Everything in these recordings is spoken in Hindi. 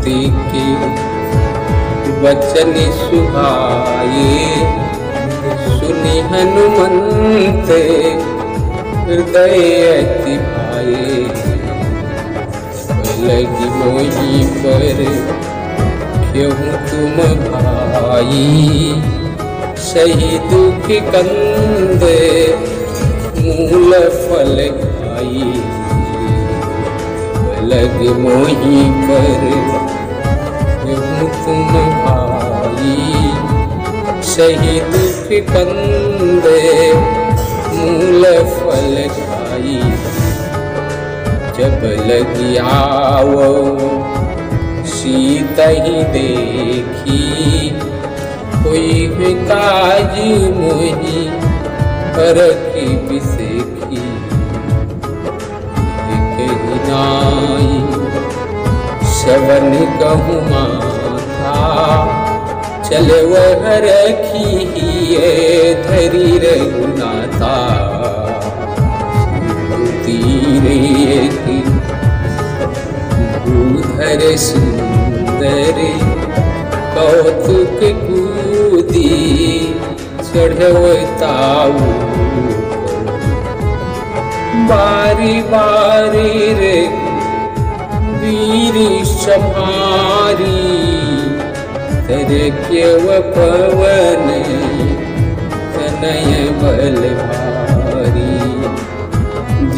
भक्ति के वचन सुहाए, सुनि हनुमंत हृदय अति भाए। लगी मोही पर क्यों तुम भाई, सही दुख कंद मूल फल खाई। लग मोही पर क्यों तुम भाई, सही दुख कंद मूल फल खाई। जब लगी आवो सीता ही देखी, कोई काज मोही परखी बिसेखी। नाई शवन कहूँ माथा, चले वह रखी धरी रघुनाथा। तीरे की भूधर सुंदर, कौतुक कूदी चढ़वताऊ। बारी बारी रे वीर सम्हारी, तेरे केव पवन तनय बल भारी।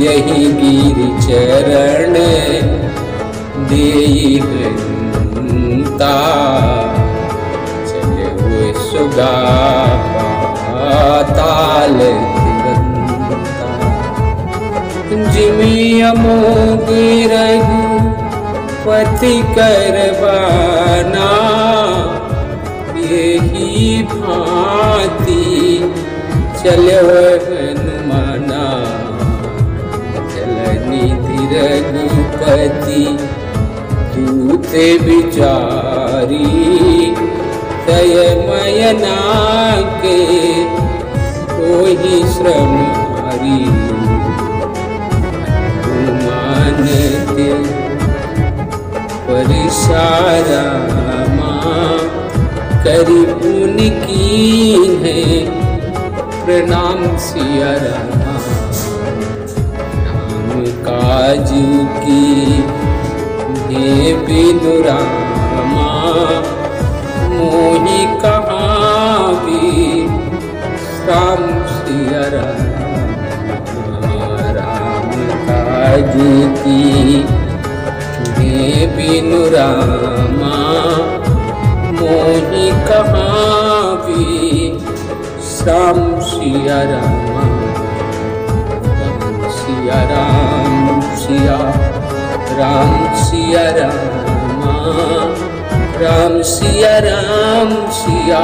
यही गिर चरण देई हंता, चले हुए सुगा पाताल तिरंता। जिमि अमोघ रघुपति करबाना, यही भांति चले हनुमाना। चलनिधि रघुपति दूत विचारी, दयमय नाके कोहि श्रम हरि। मानते परिसारा माँ, करी पुण्य कीन है प्रणाम सिया रामा। राम काजू की हे बिनु रामा, मोहि कहाँ भी राम सिया रामा। राम काजू की हे बिनु रामा, मोहि कहाँ भी श्याम सिया रामा। सिया राम सिया राम सिया रामा, राम सिया राम सिया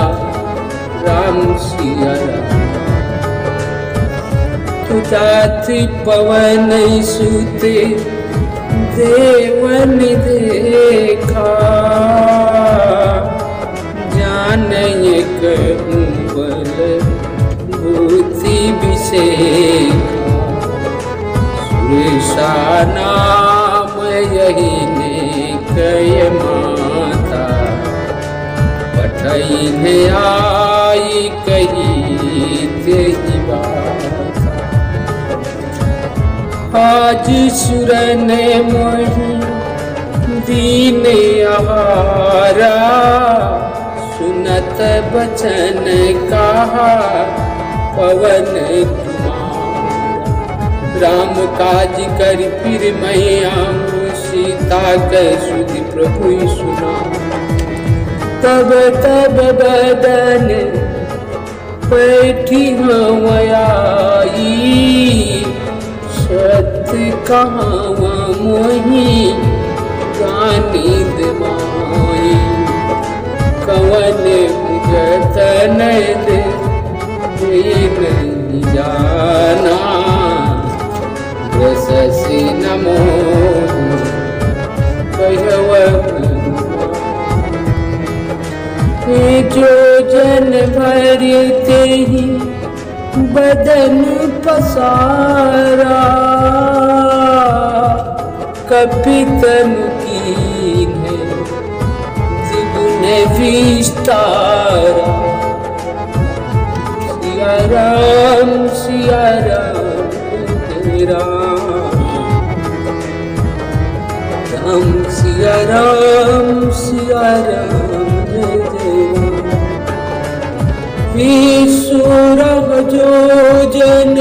राम सिया राम। तुझाति पवन सुते देवन देखा, जानय कहूँ बल बुद्धि विषेखा। सुरेशा नाम यही ने कय माता, पठई ने आई कही तेहि बात। आज सुरन मोहि दीन आहारा, सुनत बचन कहा पवन कुमार। राम काज कर फिर मैं आऊँ, सीता के सुधि प्रभु सुना। तब तब बदन बैठी हम आई, सत्य कहाँ मोही गानी दमाई। कवन जतन दे नहीं जाना, रससी नमो कहव। जो जन भरते ही बदन पसारा, कपितन कीन्हे विस्तार। सिया राम जय राम, राम सिया राम जय राम। ईश्वर जो जन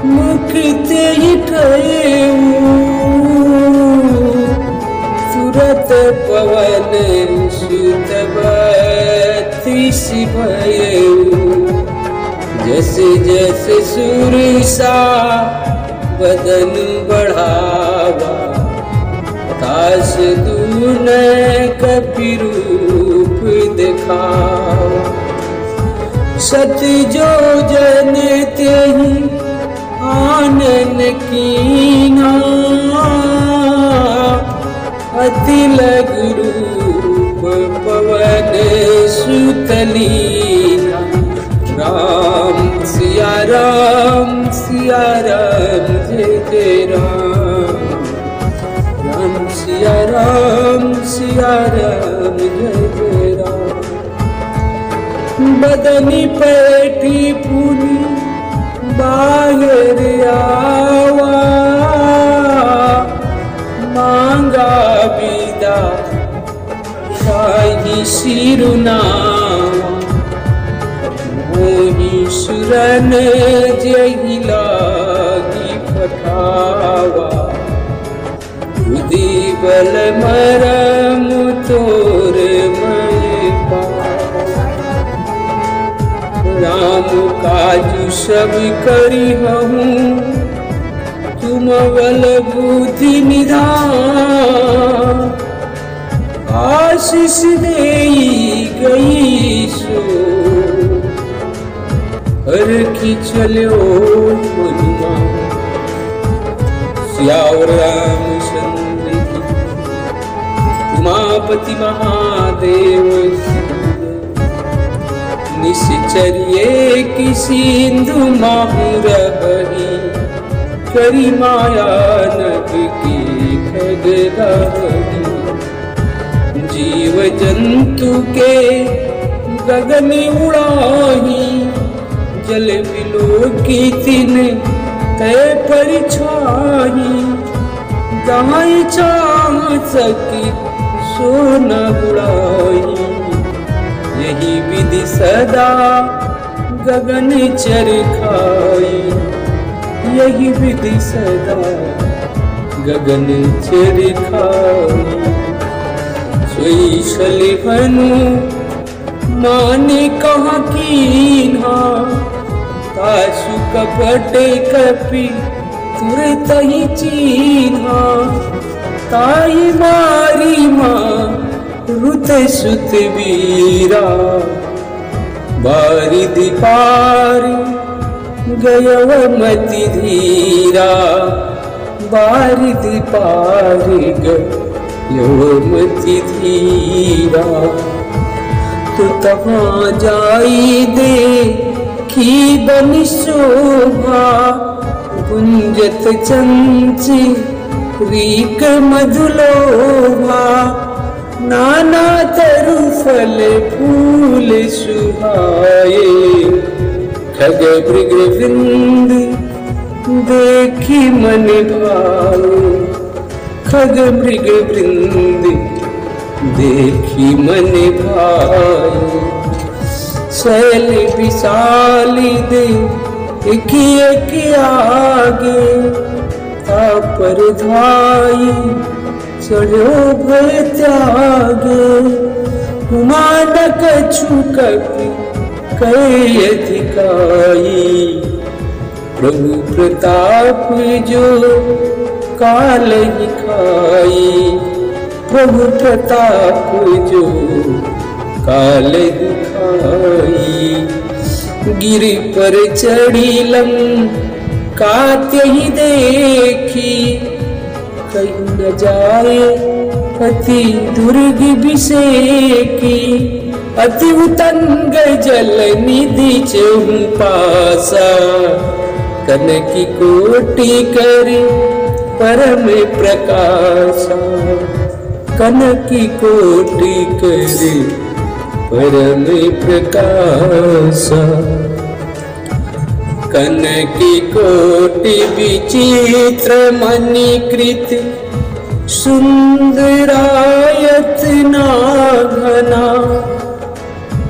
मुक्ति करेऊ, तुरत पवन सुत बत्तीस भयऊ। जैसे जैसे सुरसा बदन बढ़ावा, तास दून कपि रूप दिखावा। सत जो जन तेहि आनन कीन्हा, अति लघु रूप पवन सुत लीन्हा। राम सिया राम जय जय राम, राम सिया राम जय जय राम। बदनी पैठी पुनी बाहर आवा, मांगा विदा शाही सिरुनावा। मोही सुरन जहि लागी पठावा, बुद्धि बल मरम तोर मैं पावा। राम काजु सब करी हूँ, तुम बल बुद्धि निधान। आशीष देई गई सो, हर की चलो हनुमान। श्यावर रामचंद्र की उमापति महादेव। निश्चर्ये की सिंधु माहु रही, करी माया नभ की खगदाही। जीव जंतु के गगन उड़ाही, जल बिलो की तिन तय परिछाही। गाय चाह सकी सो न उड़ाई, यही विधि सदा गगन चरखाई। यही विधि सदा गगन चरखाई। सोई सलिहनु माने कहाँ कीन्हा, तासु कपट कपि तुरत ही चीन्हा। ताई मारी माँ रुत सुत वीरा, बारिधि पार गयव मति धीरा। बारिधि पार गयव मति धीरा। तो तहाँ जाई देखी बनि शोभा, गुंजत चंची रीक मधुलोभा। नाना तरु फल फूल सुहाए, खग मृग वृंद देखी मन भाए। खग मृग वृंद देखी मन भाए। शैल विशाली दे एक आगे, तापर धाई चढ़ो भय त्यागे। मानक छुकपि कई अधिकाई, प्रभु प्रताप जो काल ही खाई। प्रभु प्रताप जो काल ही खाई। गिरि पर चढ़ी लंका त्यहि देखी, कहीं न जाए अति दुर्ग विषेकी। अति उतंग जल निधि चहु पासा, कनकी कोटि करि परम प्रकाशा। कनकी कोटि करे परम प्रकाश। कनकी कोटि विचित्र मणिकृत सुंदरायत नाघना।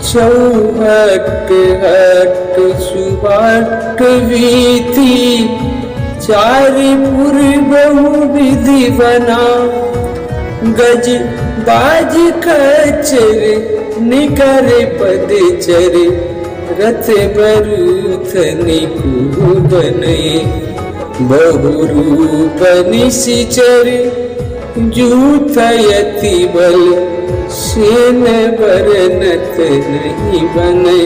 चौहट हट सुहट वीथि चारिपुर बहुविधि बना। गज बाज खचर निकर पदचर रथ बरूथ निकुबने। बहुरूप निशिचर जूथयति बल सेन बरनत नहीं बने।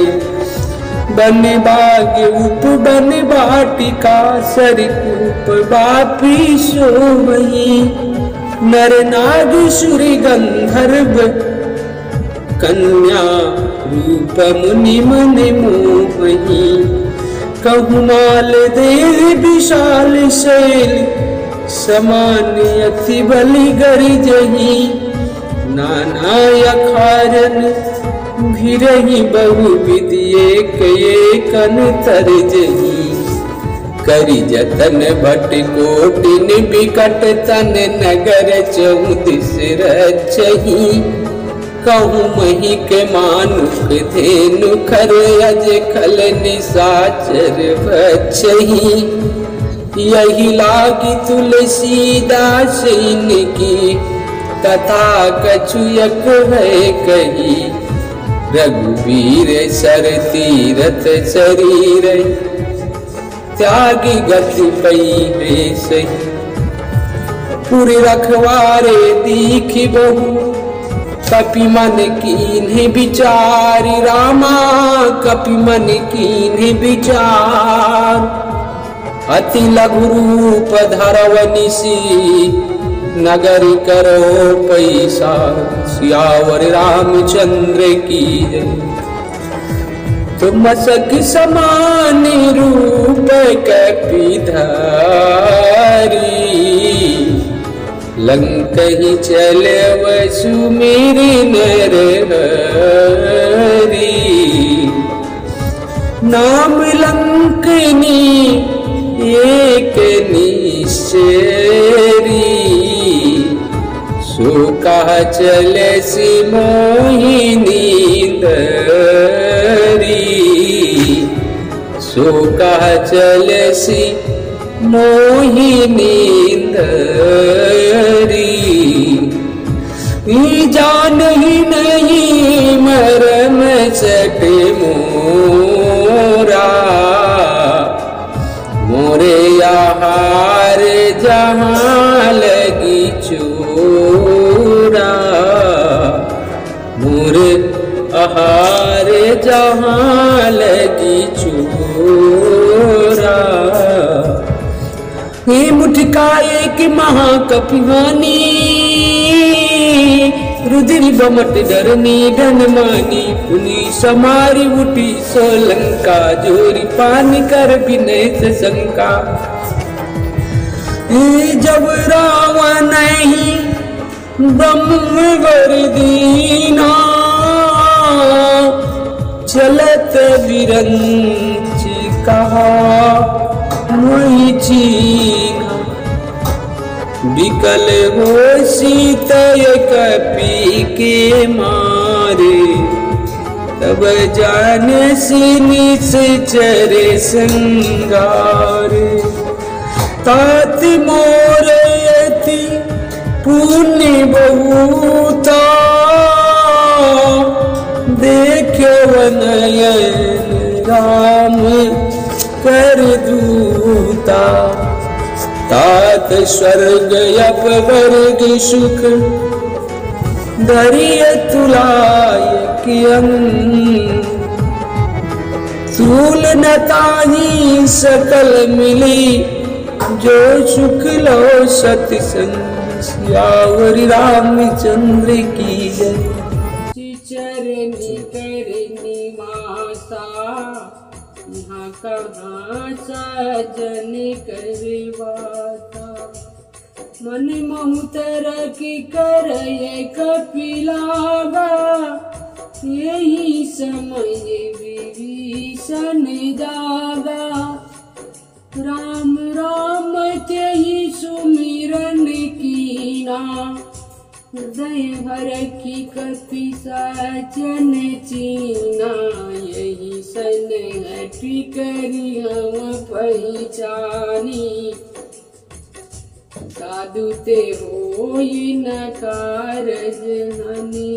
बन बाग उप बन बाटिका सरकूप बापी सोमयी। नर नाग सुर गंधर्व कन्या रूप मुनि मन मोहही। कहुमाल देव विशाल शैल समान अति बलि गरिजही। नाना अखारन भिरही बहुविधि एक एकन तरजही। करि जतन भट कोटिन बिकट तन नगर चौदिस रचही। कहूँ मही के मानुक धेनु खर अज खल निशाचर बचही। यही लागी तुलसीदास इनकी तथा कछुयक है कही। रघुवीर सर तीरथ शरीर त्यागी गति पई रे सही। पुर रखवारे दीखि बहु कपि मन कीन्हि विचारि। रामा कपि मन कीन्हि विचार। अति लघु रूप धरव निसी नगरी करो पैसा। सियावर रामचंद्र की जय। तुम सख समान रूप कपिधारी। लंक ही चले वसु मेरी नर हरी। नाम लंकनी एक निश्चरी। सो कहा चले सी मोहिनी दरी। सो कहा चले सी मोहिनी दरी। जान ही नहीं मरम सट मोरा। मोरे आहार जहाँ लगी चोरा। मोरे आहार जहाँ लगी चोरा। हे मुठकाए की महाकपिहानी। रुधिर बमट डरनी धन मानी। पुनी समारी उठी सोलंका। जोरी पान कर विनय से शंका। जब रावण नहीं ब्रह्मवर दीना। चलत विरंच कहा मोहि चीना। विकल हो सीतय कपि के मारे। तब जान सी निश्चर संगारे। तात मोर यति पुण्य बहुता। देखो नयन राम कर दूता। तात स्वर्ग अपवर्ग सुख धरिय तुलाय कियं। सूल न ताही सकल मिली। जो सुख लो सतसंग। सियावर रामचंद्र की जय। चरनी करनी मासा। यहाँ कहाँ सजन करवाता। मन महुतर की कर कपिलागा, यही समय विभीषण जागा। राम राम तेहि सुमिरन कीना, हृदय हर की कपि साचन चीना। यही सन हटि करि हम पहिचानी, साधु ते होई न कारज हनि।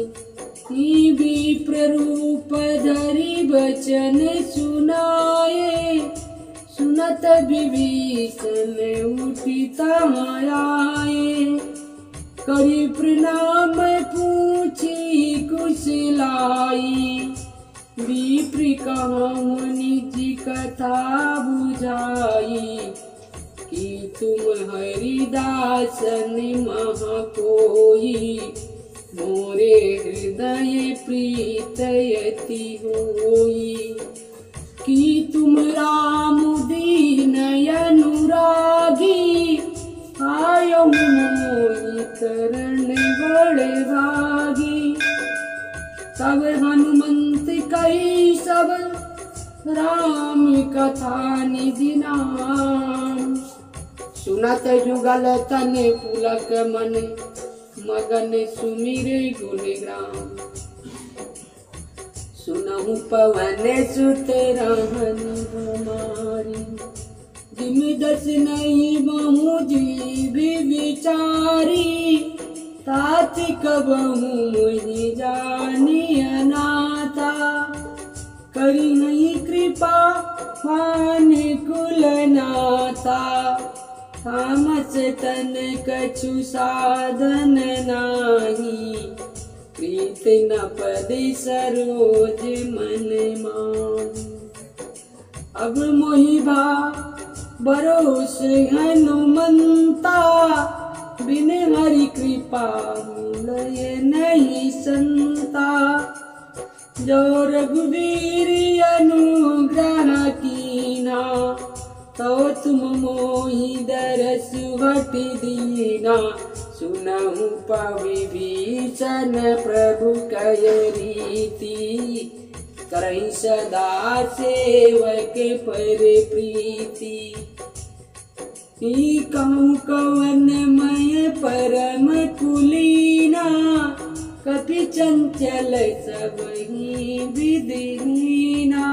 विप्र रूप धरि बचन सुनाए, सुनत विभीषण उठि तहाँ आए। करि प्रणाम पूछी कुशलाई, विप्र कहाँ मुनि जी कथा बुझाई। कि तुम हरिदासन महा कोई, मोरे हृदय प्रीत यति होई। कि तुम राम दीन अनुरागी, आयो मोहि करण बड़ भागी। तब हनुमंत कई सब राम कथा निधि नाम। सुनत जुगल तन पुलक मन, मगन सुमिरे गुण ग्राम। सुनहु पवन सुत रहन हमारी, जिम दस नहीं बहु जीव विचारी। तात कबहु मुहि जानी अनाथा, करी नहीं कृपा पान कुल नाता। तामस तन कछु साधन नाही, प्रीत न पद सरोज मन मान। अब मोहि भा भरोस हनुमंता, बिन हरि कृपा मिलय नहीं संता। जो रघुवीर अनुग्रह कीना, तो तुम मोहि दरस भटि दीना। सुनहु विभीषण प्रभु कय रीति, करहि सदा सेवक पर प्रीति। कहूँ कवन मय परम कुलीना, कपि चंचल सबहि विधिहीना।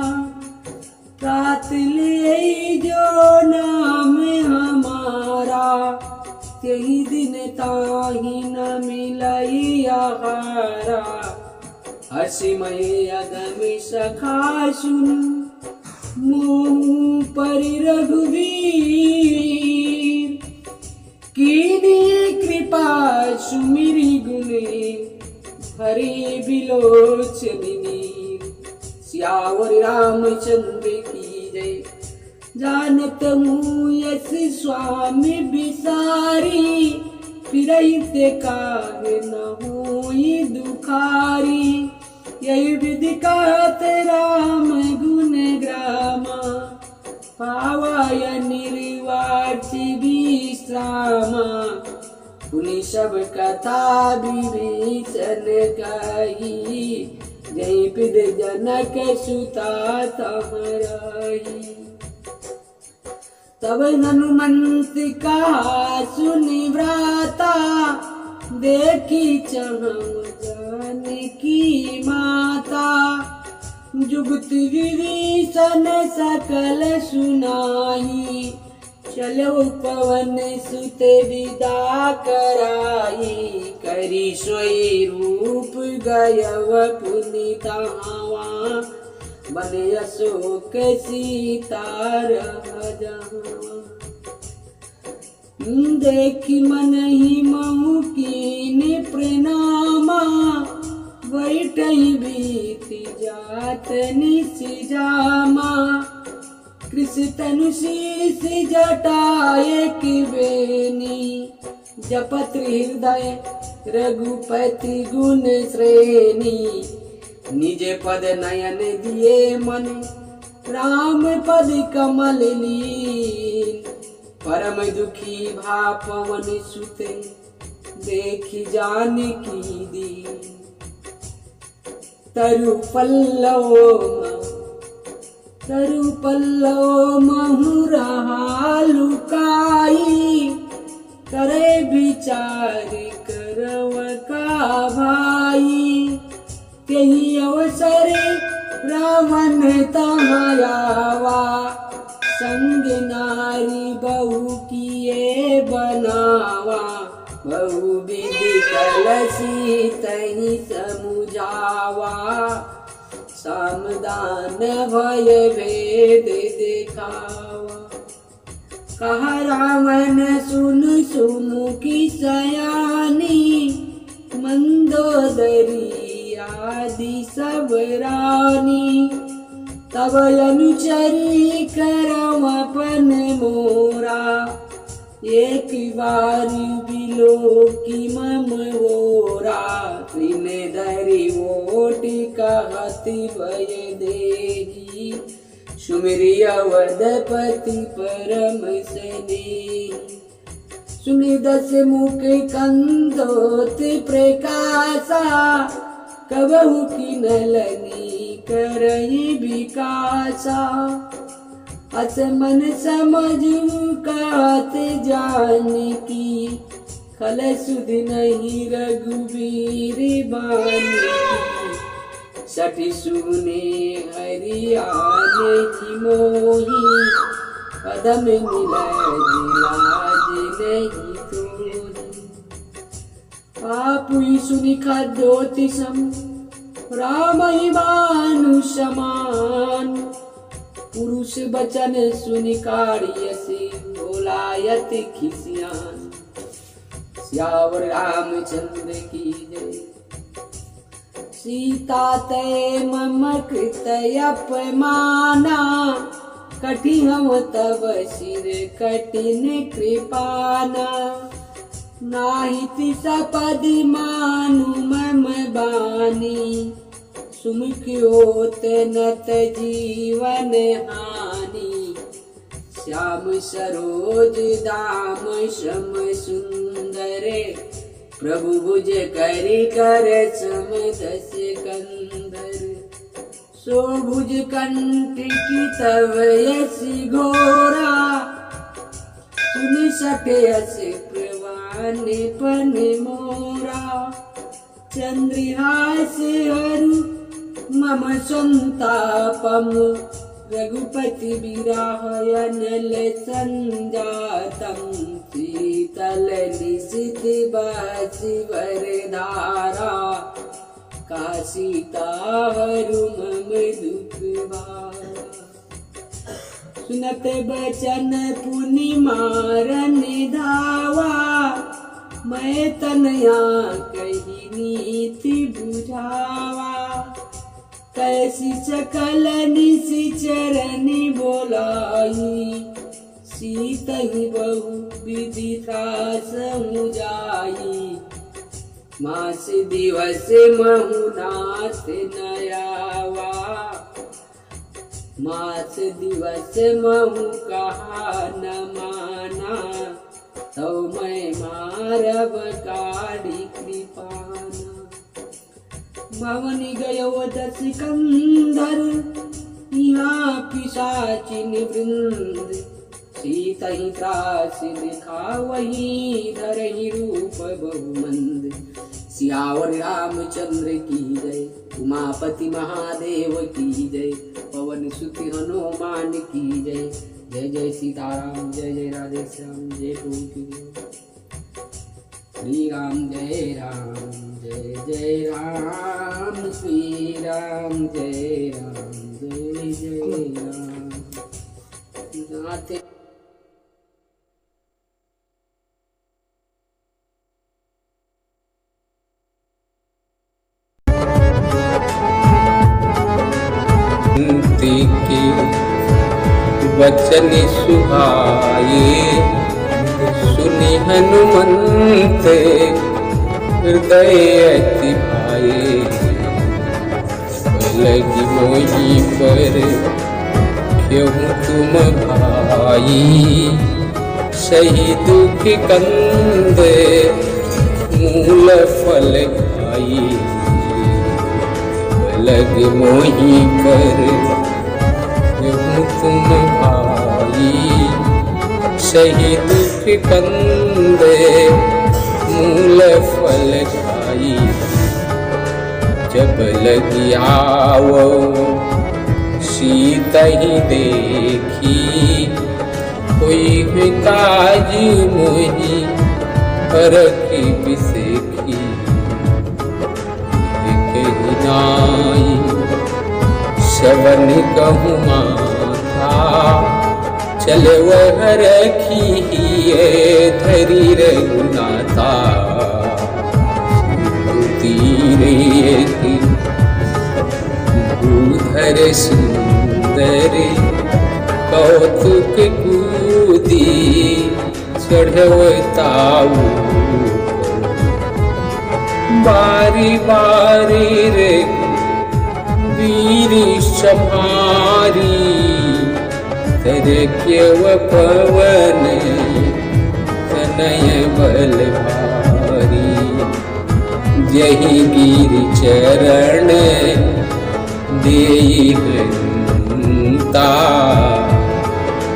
तात ले जो नाम हमारा, तेहि दिन ताहि न मिलई आहारा। हसिमय अगम सखा सुन, मोहु परि रघुवीर। कीन्ही कृपा सुमिरि गुण, हरि बिलोचनी। सियावर रामचंद्र की जय। जानत हूँ यस स्वामी बिसारी, फिरहि ते काहे न होई दुखारी। यही विधि कहत राम गुण ग्रामा, पावय निर्वाचि विश्रामा। पुनि सब कथा विभीषण कही, जय पिद जनक सुता तहाँ रही। तब हनुमंत कहा सुनि व्राता, देखी चहम जानकी माता। जुगत विभीषण सकल सुनाई, चलो पवन सुत विदा कराई। करी सोई रूप गयव पुनि तहाँ, बन अशोक सीता रह जहाँ। देखी मन ही महु कीन प्रणामा, बैठई बीति जात निसिजामा। कृष तनु शीस जटाए की बेनी, जपत हृदय रघुपति गुण श्रेणी। निज पद नयन दिए मन, राम पद कमल लीन। परम दुखी भा पवन सुते देखी जानकी दी। तरु पल्लव महु रहा लुकाई, करे विचार करव का भाई। तेहि अवसर रावण तमायावा, संग नारी बहु किए बनावा। बहुविधि कलसी तहि समुझावा, सामदान भय भेद दिखावा। कहा रावण सुन सुमुखी सयानी, मंदोदरी आदि सब रानी। तब अनुचरी करम अपन मोरा, एक बार बिलो की मम ओरा। त्रिने धरी ओट कहती भय देगी, सुमिरि अवधपति परम स्नेही। सुनि दस मुख कंदोत प्रकाशा, कबहु किनलनी करहि विकासा। असमन समझू कहत जानकी, खल सुध नहीं रघुवीर बानी। सठी सुने हरियाने की मोही, पदम मिलय लाज नहीं तोही। पापुई सुनि खदोति सम, राम ही मानुष समान। पुरुष बचन सुनि काढ़ियसि, बोलायत खिसियान। सियावर रामचंद्र की जय। सीता तय मम कृत अपमाना, कठि हम तब सिर कठिन कृपाना। नाहिति सपदि मानु मम बानी, सुमुख होत नत जीवन हानि। श्याम सरोज दाम श्याम सुंदरे, प्रभु भुज करि कर सम दस कंधर। सो भुज कंठ की तव यश घोरा, सुनि सके यश प्रवान पन मोरा। चंद्रहास हरु मम संतापम, रघुपति विराहयनल संजातम। शीतल निशित बासी वरधारा, काशीता हरु मम दुख भारा। सुनत बचन पुनि मारन धावा, मैं तनया कही नीति बुझावा। कैसी सकल निशिचरनि बोलाई, सीतहि बहु विधि त्रास मुझाई। मास दिवस महु नाथ नयावा, मास दिवस महु कहा न माना। तो मैं मारब काढ़ी कृपाना। भवनि गयो दस कंधर, यहाँ पिशाचिन वृंद। सीतहि त्रास दिखावहि, धरहि रूप बहुमंद। सियावर रामचंद्र की जय, उमापति महादेव की जय। पवन सुत हनुमान की जय। जय जय सीताराम, जय जय राधे श्याम, जय प्रभु की जय। श्री राम जय राम, जय जय राम। श्री राम जय राम, जय जय राम। नाथ के वचन सुहाए, सुनि हनुमंत हृदय अति भाए। लगी मोही पर क्यों तुम भाई, सही दुख कंदे मूल फल खाई लग मोही कर तुम भाई सही दुख कंदे मूल फल खाई जब लगी आवो सीता ही देखी कोई भी काज मोही परखी बिसेखी नाई शवन कहूँ माथा चले वह रखी धरी रघुनाथा तीरे की भूधर सुंदर कौतुक कूदी चढ़वताऊ बारी बारी रे वीर सम्हारी तेरे केव पवन तनय बल भारी जही गिर चरण देई हंता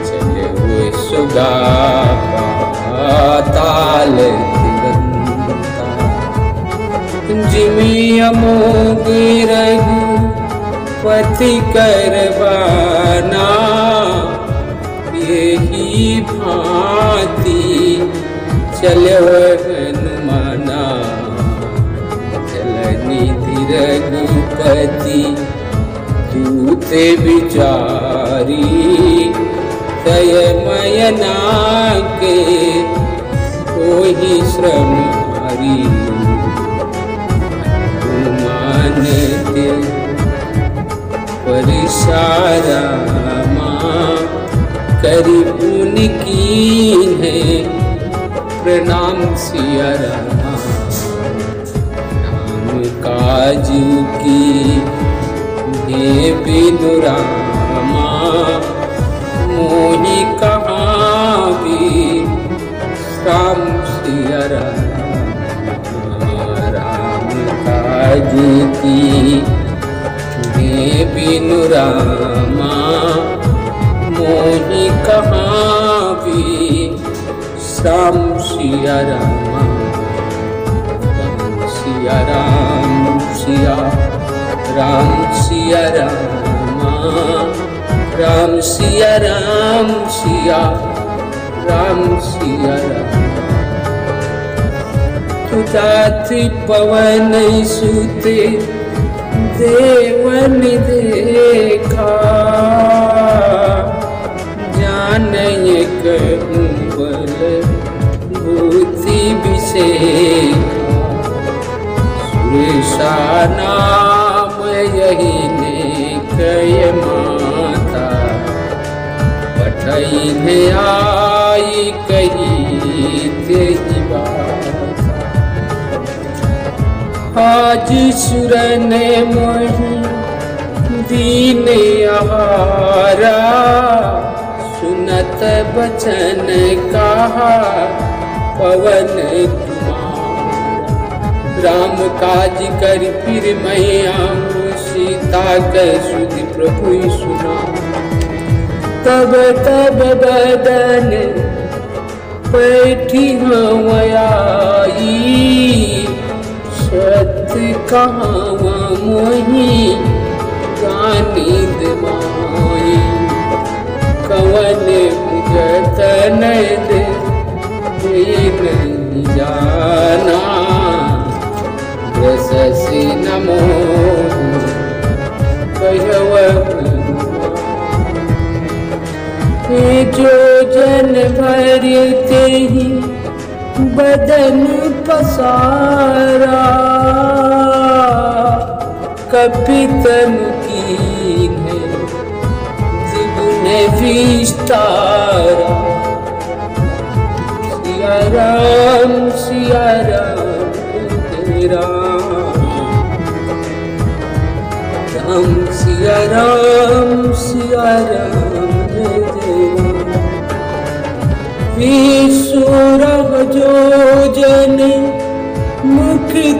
चले हुए सुगा पाताल जिमी अमोघ रघुपति करवाना यही भांति चलो हनुमाना चलनिधि रघुपति दूते विचारी दयमयना के कोई श्रम हरी परिसारा माँ करी पुण्य की है प्रणाम सिया रामा राम काजू की हे बिनु रामा मोही कहाँ भी राम सिया राम काजू की हे बिनु रामा मोही कहाँ भी श्याम सिया रामा सिया राम सिया रामा राम सिया राम सिया तुझाति पवन सुते देवन देखा जानय कुंबल बुद्धि विषेखा सुरेशा नाम यही ने कय माता पठई ने आई कही तेरी बात आज सुरन मोही दीन आहारा सुनत बचन कहा पवन कुमार राम काज कर फिर मैं आऊँ सीता के सुधि प्रभु सुना तब तब बदन बैठी हम आई सत्य कहाँ मोही गानिद माई कवन जतन दे नहीं जाना रससी नमो कहव जो जन भरते ही बदन पसारा कपितन की है विस्तारा सिया राम राम सिया राम जय जय ईश्वर जो जन मुक्ति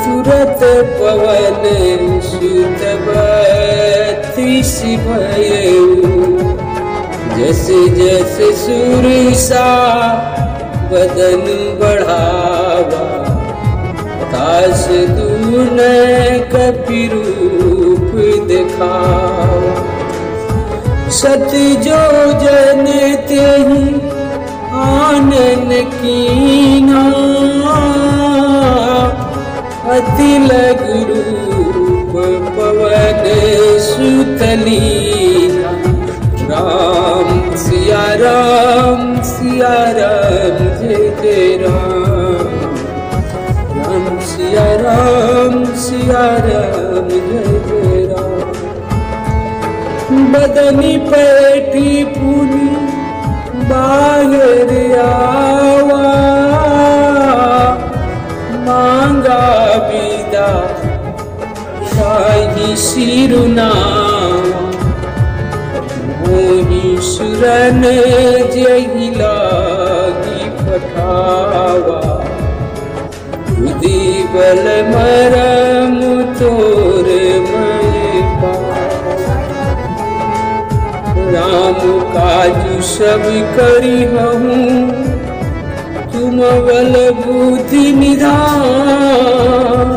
तुरत पवन सुत बत्तीस भयऊ जैसे जैसे सुरसा बदन बढ़ावा तास दून कपि रूप दिखावा सत जो जन तेहि आनन कीना अति लघु रूप पवन सुतलीना राम सिया राम जय जय राम राम सिया राम जय जय राम बदनी पैठी पुनी बाहर आवा मांगा विदा साई सिरुनावा मोही सुरन जही लागी पठावा बुद्धि बल मरम तोर मैं राम काजु सब करी हूँ तुम बल बुद्धि निधान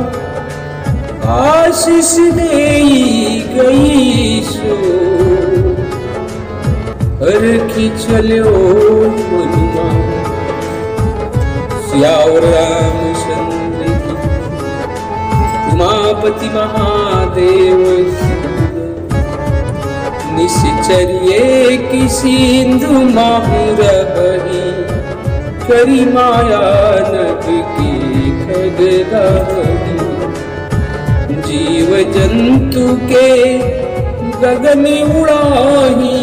आशीष देई गई सो हर की चलो मनुमा श्यावर रामचंद्र की उमापति महादेव निश्चर्ये की सिंधु माहुर हरी करी माया नभ की खगदारी जीव जंतु के गगन उड़ाही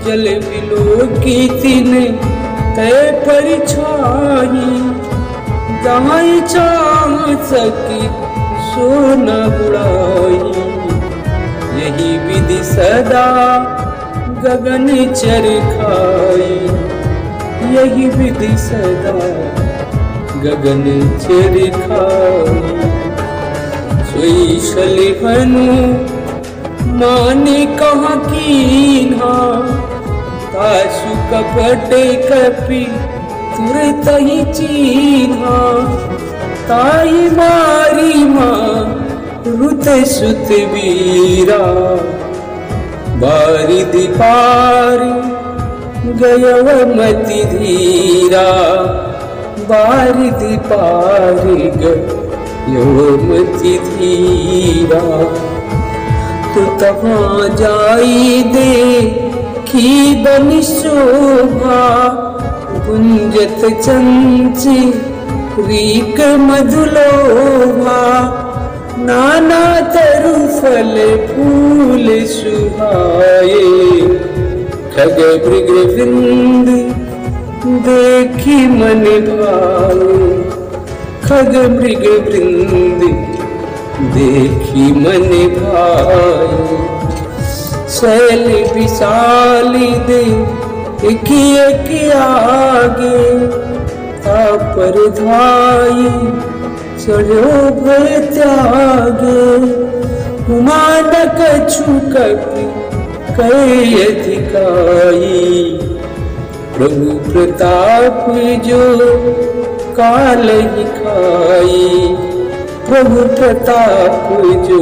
जल बिलो की तिन तय परिछाही दाई चाह सकी सोन उड़ाही यही विधि सदा गगन चरखाई यही विधि सदा गगन चरखाई सोई सलिहनु माने कहाँ कीन्हा तासु कपट कपि तुरत ही चीन्हा ताई मारी माँ रुत सुत वीरा बारिधि पार गयव मति धीरा बारिधि पार गयव मति धीरा तो तहाँ जाई दे की बनि शोभा गुंजत चंची रीक मधुलोभा नाना तरु फल फूल सुहाए खग मृग वृंद देखी मन भाए खग मृग वृंद देखी मन भाए शैल विशाली दे एक आगे तापर धाई चढ़ो भय त्यागे हुमान कछु कपि कई अधिकाई प्रभु प्रताप जो काल ही खाई प्रभु प्रताप जो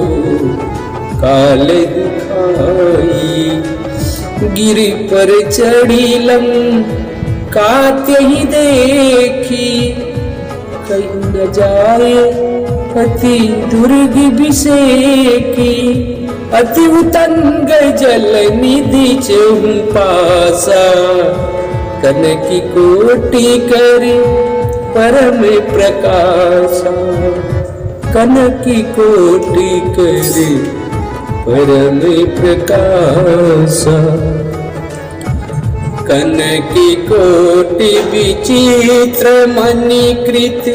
काल ही खाई गिरि पर चढ़ी लंका त्यहि देखी कहीं न जाए अति दुर्ग विषेकी अति उतंग जल निधि चहु पासा कनकी कोटि करी परम प्रकाशा कनकी कोटि करी परम प्रकाशा कनकी कोटि विचित्र मणिकृत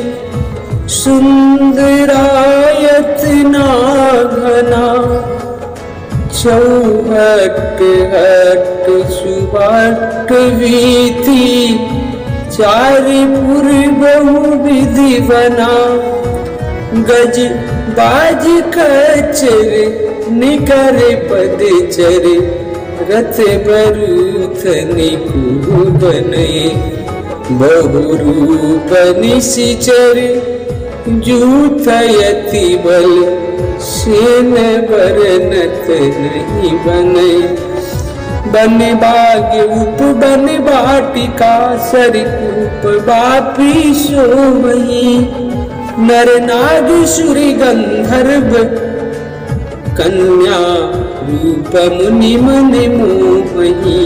सुंदरायत नाघना चौहट हट सुबट वीथी चारिपुर बहुविधि बना गज बाज खचर निकर पदचर रथ बरूथ निकु बने बहुरूप निशिचर जूथयति बल सेन बरनत नहीं बने बन बाग उप बन बाटिका सरकूप बापी सोमही नर नाग सुरी गंधर्व कन्या रूप मुनि मन मोहही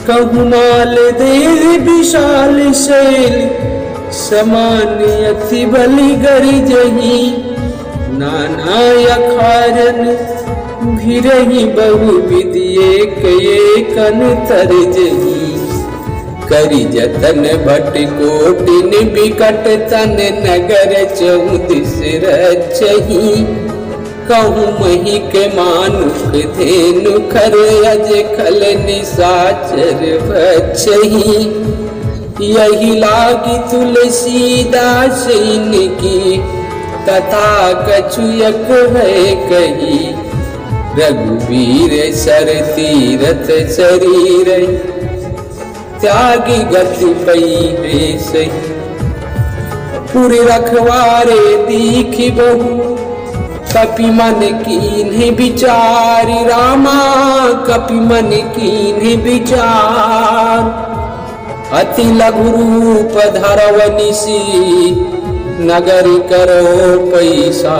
कहुमाल देव विशाल शैल समान अति बलि गरिजही नाना यखारन भिरही बहुविधि एक तरजही करी जतन भट कोटिन बिकट तन नगर चौदिस रचही कहूँ मही के मानुष धेनु खर अज खल निशाचर बचही यही लागी तुलसीदास इनकी तथा कछुयक है कही रघुवीर सर तीरथ शरीर त्यागी गति पई है सही पूरी रखवारे दीखी बहु कपि मन कीन्ह विचारी रामा कपि मन कीन्ह विचार अति लघु रूप धरवनिसी नगर करो पैसा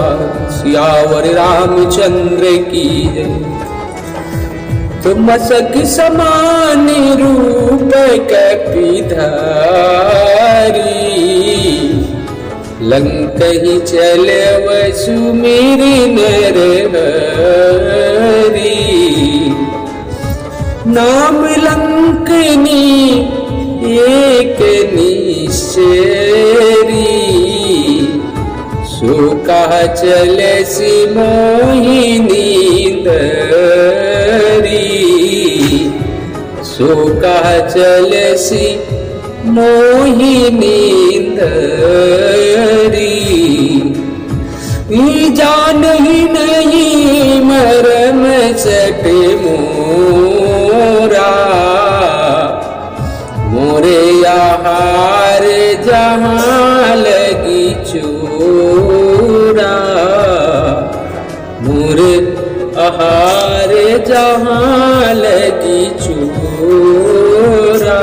सियावर रामचंद्र की तुम सख समान रूप कपि धारी लंक ही चले वसु मेरी नर हरी नाम लंकनी एक निश्चरी सो कहा चले सी मोहिनी दरी सो कहा चले सी मोहिनी दरी जान ही नहीं मरम सट मोरा मोरे आहार जहाँ लगी चोरा मोरे आहार जहाँ लगी चोरा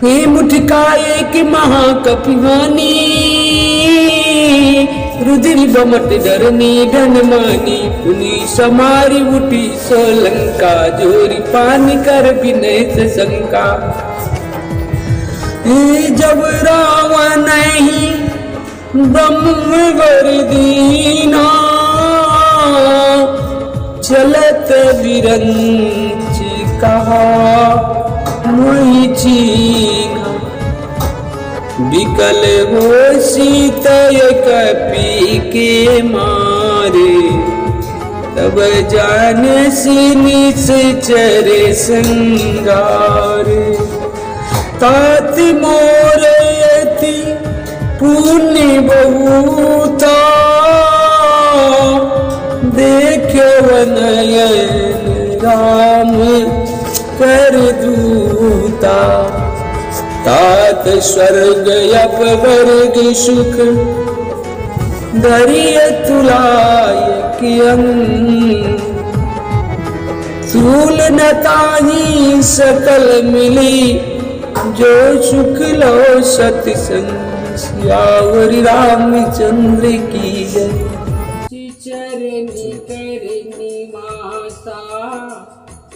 ये मुठका एक महाकपिहानी रुद्री बमट डरनी धनमानी पुनी समारी उठी सोलंका जोरी पानी कर विनय से शंका जब रावण नहीं ब्रह्मवर दीना चलत विरंच कहा मोहि चीना विकल हो सीतय कपि के मारे तब जान सी निश्चर संगारे तात मोर यति पुण्य बहुता देखे नयन राम कर दूता तात स्वर्ग अपवर्ग सुख धरिय तुलाय कियं सूल न ताही सकल मिली जो सुख लो सत्संग सियावर रामचंद्र की जय चरनी करनी माता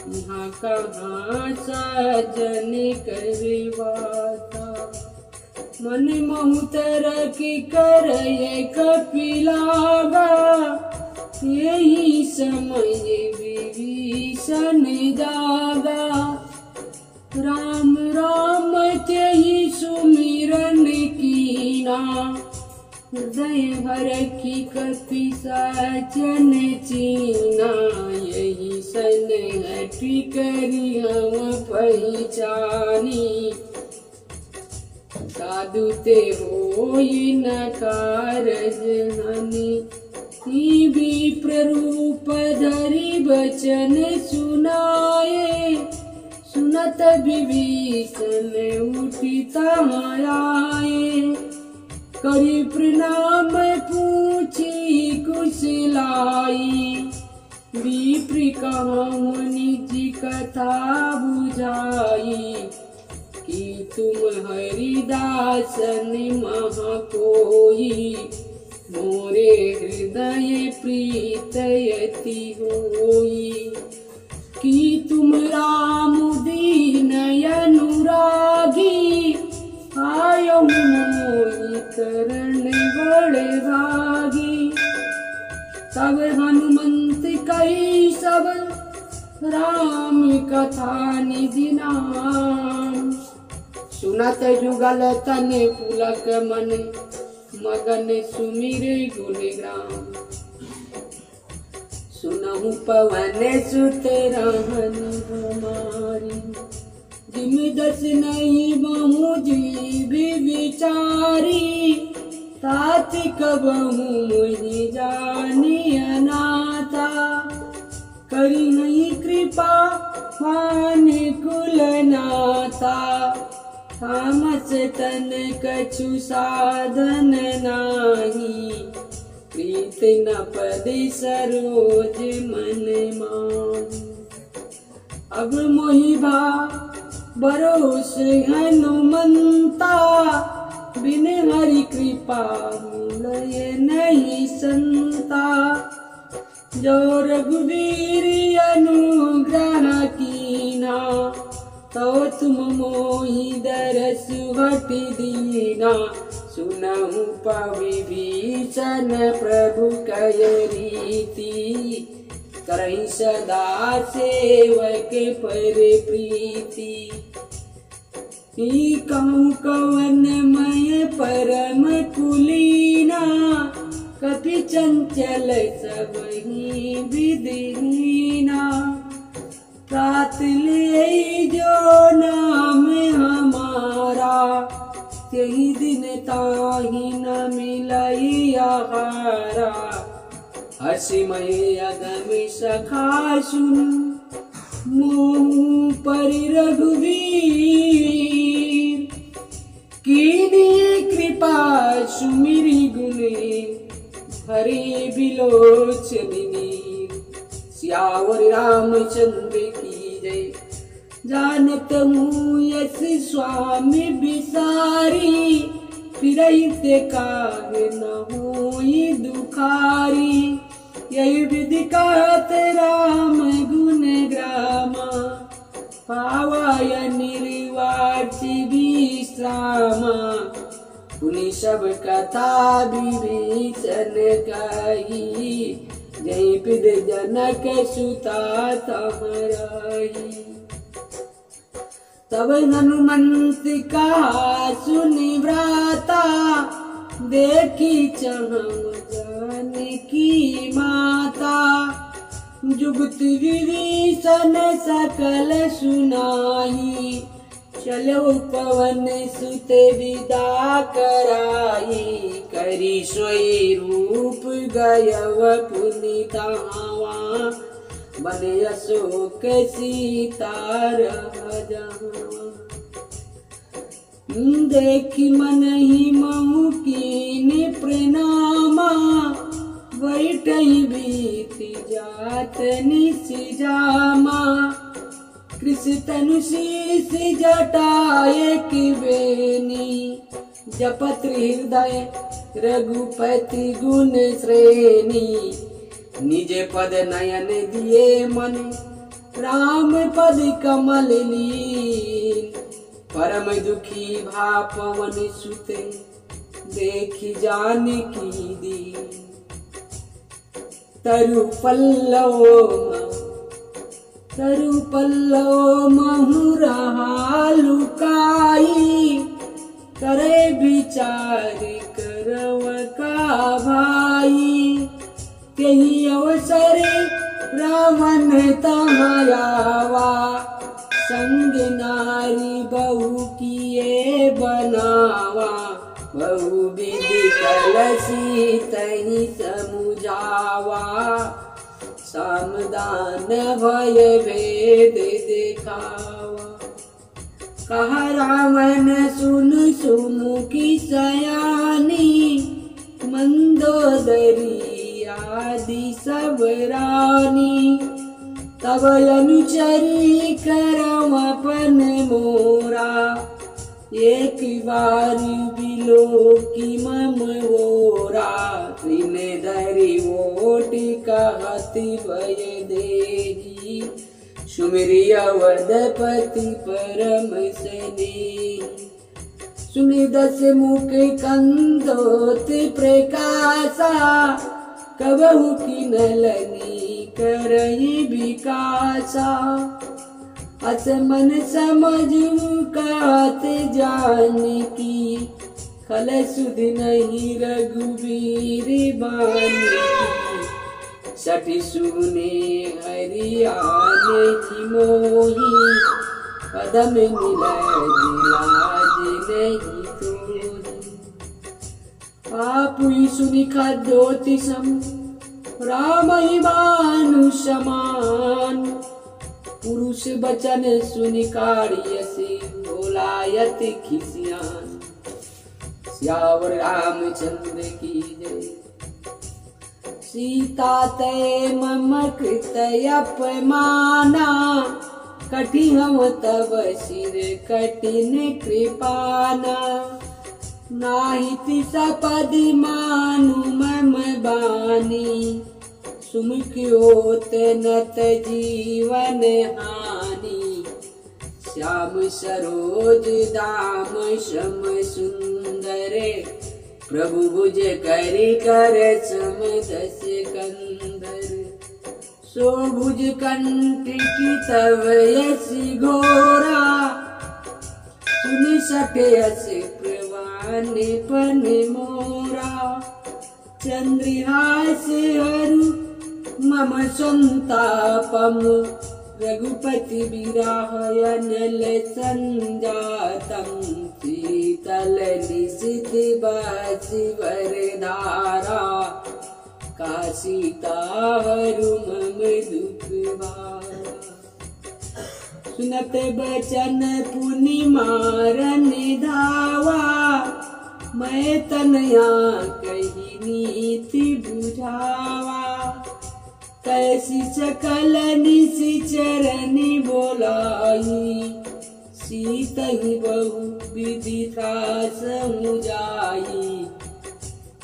यहाँ कहाँ सजन करवाता मन मोहतर की कर ये कपिलागा यही समय विभीषण जागा राम राम तेहि सुमिरन कीना हृदय भर की कपिशाचन चीना, यही सन हटी करी हम पहचानी। साधु ते होई न कारज हनि, विप्र रूप धरि बचन सुनाए। सुनत विभीषण उठी आए, करी प्रणाम पूछी कुशलाई। विप्र कहा मुनि जी कथा बुझाई, कि तुम हरिदासन महा कोई। मोरे हृदय प्रीत यति होई, कि तुम राम दीन अनुरागी। आयो मोहि चरण बड़े भागी, तब हनुमंत कही सब राम कथा निधि नाम। सुनत जुगल तन पुलक मन, मगन सुमिरे गुणग्राम। सुनहु पवन सुत रहन हमारी, जिम दस नहीं बहु जीव विचारी। तात कबहु मुहि जानी अनाथा, करी नहीं कृपा मान कुल नाथा। तामस तन कछु साधन नाही, प्रीत न पद सरोज मन माही। अब मोहि भा भरोस हनुमंता, बिन हरि कृपा मिलय नहीं संता। जो रघुवीर अनुग्रह कीना, तो तुम मोहि दरस हटि दीना। सुनहु विभीषण प्रभु कय रीति, करहि सदा सेवक पर प्रीति। कहूँ कवन मय परम कुलीना, कपि चंचल सबहि विधिहीना। तात ले जो नाम हमारा, यही दिन ताहि न मिलई आहारा। हसिमय अगम सखा सुन, मोह पर रघुवीर। कीन्ही कृपा सुमिरि गुण, हरि बिलोचनी। सियावर रामचंद्र की जय, जानत हूँ यस स्वामी बिसारी। फिरहि ते काहे न होई दुखारी, यही विधि कहत राम गुण ग्रामा। पावय निर्वाचि विश्रामा, पुनि सब कथा विभीषण कही। जय पिद जनक सुता तहरही, तब हनुमंत कहा सुनि व्राता। देखी चहम जानकी माता, जुगत विभीषण सकल सुनाई। चलो पवन सुत विदा कराई, करी सोई रूप गयव पुनि धावा। बने अशोक सीता रह जहाँ, देखी मन ही महु कीन प्रणामा। बैठई बीती जात निसिजामा, कृष तनु शीस जटाए की बेनी। जपत हृदय रघुपति गुण श्रेणी, निज पद नयन दिए मन, राम पद कमल लीन। परम दुखी भा पवन सुत, देखि जानकी दीन। तरु पल्लव महु रहा लुकाई, करे विचार करव का मन तमायावा, संग नारी बहू किए बनावा, बहु विधि कलसी तही समुझावा, सामदान भय भेद देखावा। कहा रावण सुन सुमुखी सयानी, मंदोदरी आदि सब रानी, तब अनुचरी करम अपन मोरा, एक बार बिलो की मम ओरा, त्रिने धरी ओट कहती भय देही, सुमिरि अवधपति परम स्नेही। सुनि दस मुख कंदोत प्रकाशा, कबहु की नलनी करहि विकासा, अस मन समझू कहत जानकी, खल सुध नहीं रघुवीर बानी। सठी सुने हरियाने की मोही, पदम मिलय लाज नहीं तोही। आप ही सुनि खद्योति सम, राम ही मानु समान, पुरुष बचन सुनि काढ़ियसि, बोलायत खिसियान। सियावर रामचंद्र की जय। सीता ते मम कृत अपमाना, कटि हम तब सिर कठिन कृपाना, नाहिति सपदि मानु मम बानी, सुमुख्योत नत जीवन हानि। श्याम सरोज दाम श्याम सुंदर, प्रभु भुज करि कर सम दस कंदर। सो भुज कंठ की तव यश घोरा, सुनि सके यश प्रवान पन मोरा। चंद्रहास हरु मम संतापम, रघुपति विराहयनल संजातम। शीतल निशित बासी वरधारा, काशीता हरु मम दुख भारा। सुनत बचन पुनि मारन धावा, मैं तनया कही नीति बुझावा। कैसी सकल निशिचरण बोलाई, सीतहि बहु विदिता समुझाई।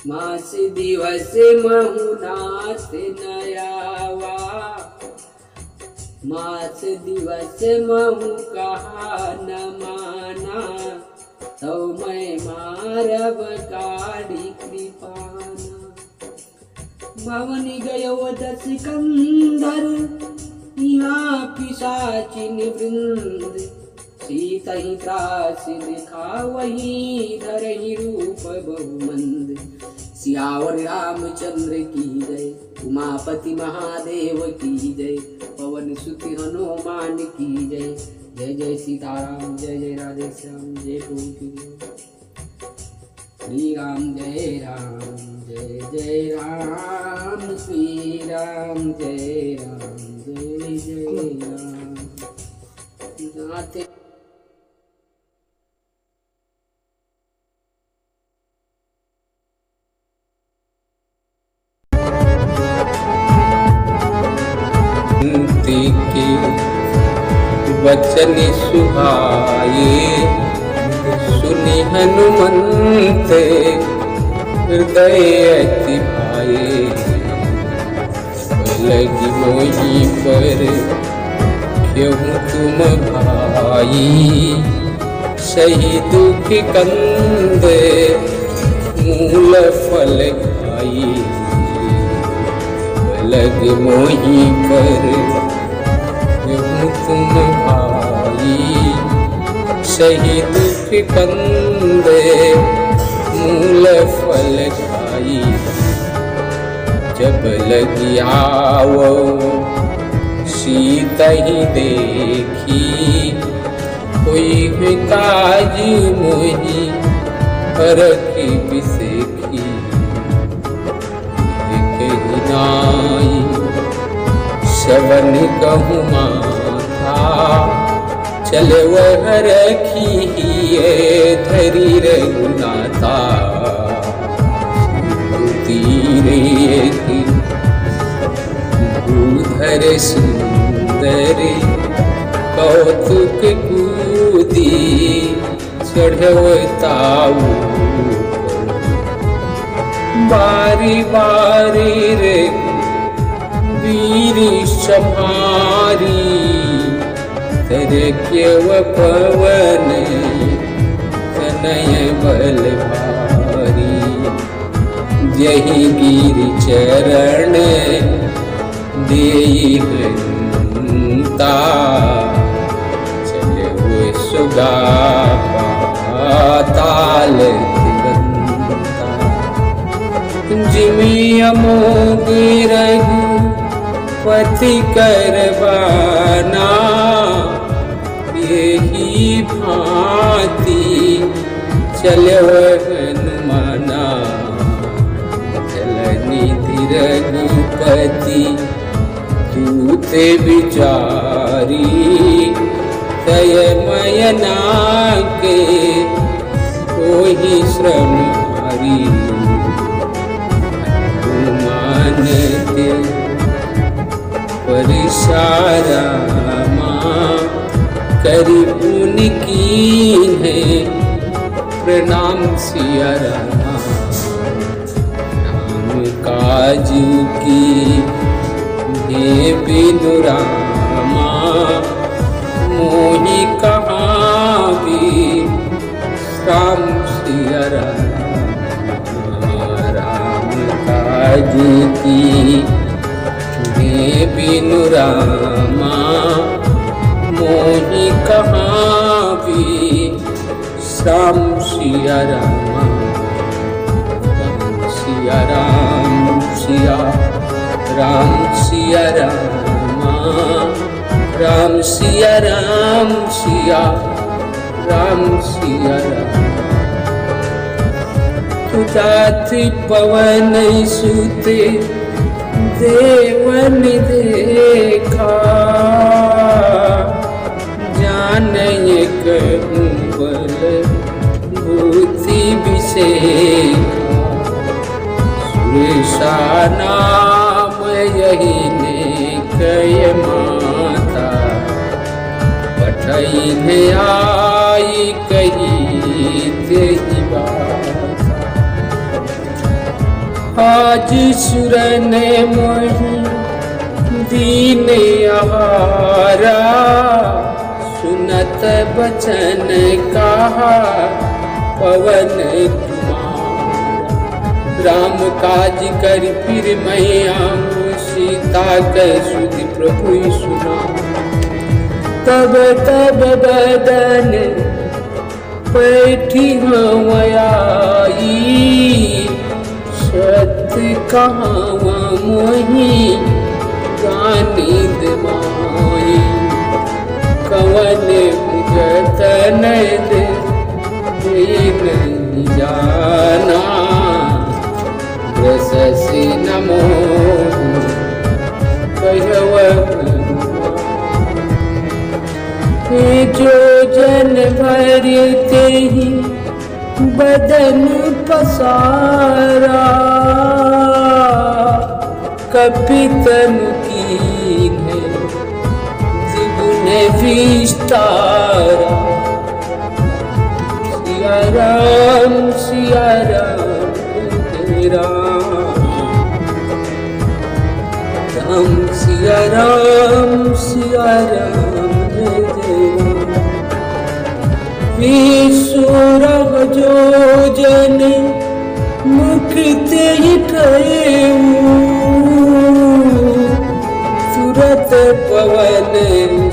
मास दिवस महु नाथ नयावा, मास दिवस महु कहा न माना। तो मैं मारब काढ़ी कृपाना, भवनि गयो दस कंधर, यहाँ पिशाचिन वृंद। सीतहि त्रास दिखावहि, धरहि रूप बहुमंद। सियावर रामचंद्र की जय, उमापति महादेव की जय, पवन सुत हनुमान की जय। जय जय सीताराम, जय जय राधे श्याम, जय प्रभु की जय। श्री राम जय राम, जय जय राम। श्री राम जय राम, जय जय राम। नाथ के वचन सुहाए, सुनि हनुमंत हृदय अति भाए। लगी मोही पर क्यों तुम भाई, सही दुख कंद मूल फल खाई। लग मोही पर क्यों तुम भाई, सही दुख कंद मूल फल खाई। जब लगी आवो तही देखी कोई भी काज मोही रखी बिसेखी नाई शवन कहूँ माथा चले वह रखी धरी रघुनाथा तीरे भूधर सुंदर कौतुक कूदी चढ़वताऊ बारी बारी रे वीर सम्हारी तेरे केव पवन तनय बल भारी यही गिर चरण देई हंता चले हुए सुगा पाताल जिमी अमोघ रघुपति करवाना यही भांति चले हनुमाना जलनिधि रघुपति दूते विचारी दयमयना के कोई श्रम हरी परिसारा माँ करी पुन की है प्रणाम सिया रामा राम काजू की हे बिनु रामा मोही कहाँ भी राम सिया राम काजू की हे बिनु रामा मोही कहाँ भी श्याम सिया रामा सिया राम सिया राम सिया रामा राम सिया राम सिया राम सिया राम तुझाति पवन सुते देवन देखा जानय कहूँ बल भूति विषेखा सुरेशा नाम यही ने कय माता पठई ने आई कही तेही बात आज सुरन मोही दीन आहारा सुनत बचन कहा पवन कुमार राम काज कर फिर मैं आऊँ सीता के सुधि प्रभु सुना तब तब बदन बैठी हम आई सत्य कहाँ मोही गानी दमाई कवन जतन दे नहीं जाना रससी नमो कहव जो जन भरते ही बदन पसारा कपितन की है द्विगुण विस्तारा सिया राम राम सिया राम ईश्वर जो जन मुख ते तुरत पवन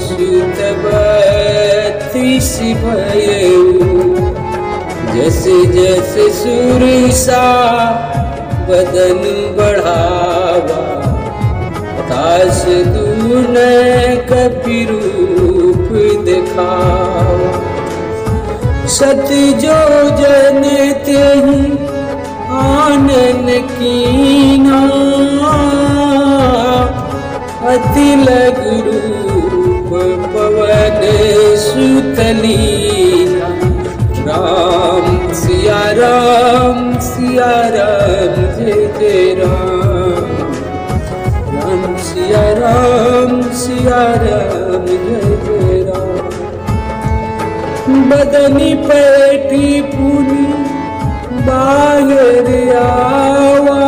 सुत बत्तीसी भयऊ जैसे जैसे सूर्य सा बदन बढ़ावा तास दून कपि रूप दिखावा। सत जो जन तेहि आनन कीना, अति लघु रूप पवन सुत लीना। राम सिया राम जय जय राम। राम सिया राम जय जय राम। बदनी पैठी पुनि बाहर आवा,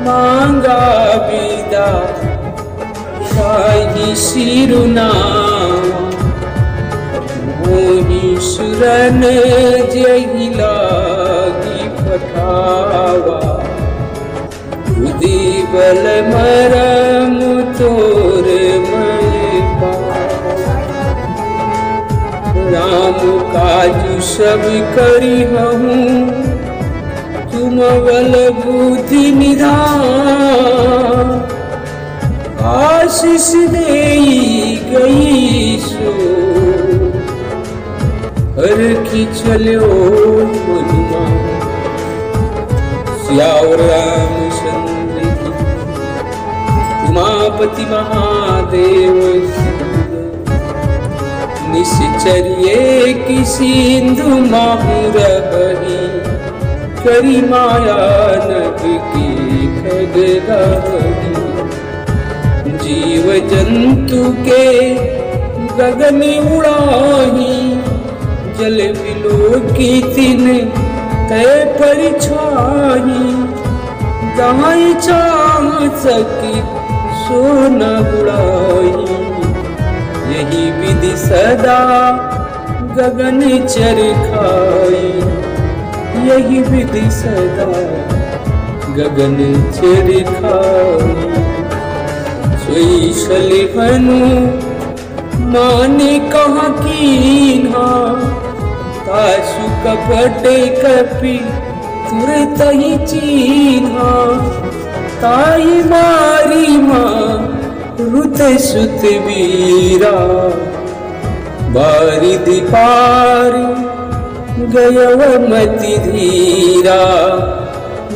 मांगा विदा शाही सिरुनावा। मोहि सुरन जहि लागी पठावा, बुद्धि बल मरम तोर मैं पावा। राम काजु सब करिहूँ, तुम बल बुद्धि निधान। आशीष देई गई सो, हर की चलो हनुमान। सियावर रामचंद्र की, उमापति महादेव। निश्चर्ये की सिंधु माहुर बही, करी माया नभ की खगदाही। जीव जंतु के गगन उड़ाही, जल बिलो की तिन तय परिछाही। जहाँ चाह सकी सो न उड़ाई, यही विधि सदा गगन चरखाई। यही विधि सदा गगन चरखाई। सोई सलिहनु माने कहा कीन्हा, तासु कपट कपि तुरत ही चीन्हा। ताई मारी माँ रुत सुत वीरा, बारिधि पार गयव मति धीरा।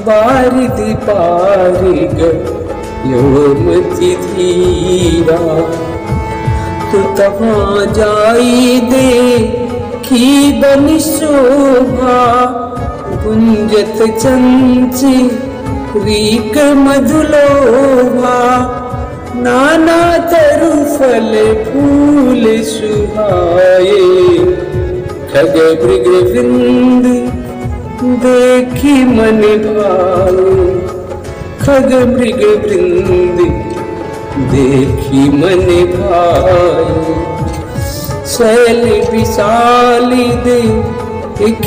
बारिधि पार गयव मति धीरा। तो तहाँ जाई देखी बनि शोभा, गुंजत चंची रीक मधुलोभा। नाना तरु फल फूल सुहाए, खग मृग वृंद देखी मन भाए। खग मृग वृंद देखी मन भाए। शैल विशाली दे एक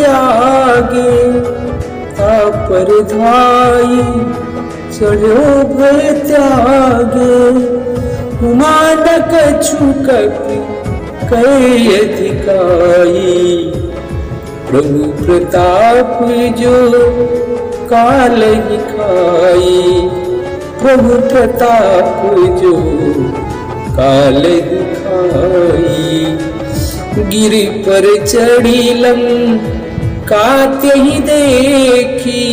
आगे, तापर धाई चढ़ो भय त्यागे। मानक छुकपि कई अधिकाई, प्रभु प्रताप जो काल ही खाई। प्रभु प्रताप जो काल ही खाई। गिरि पर चढ़ी लंका त्यहि देखी,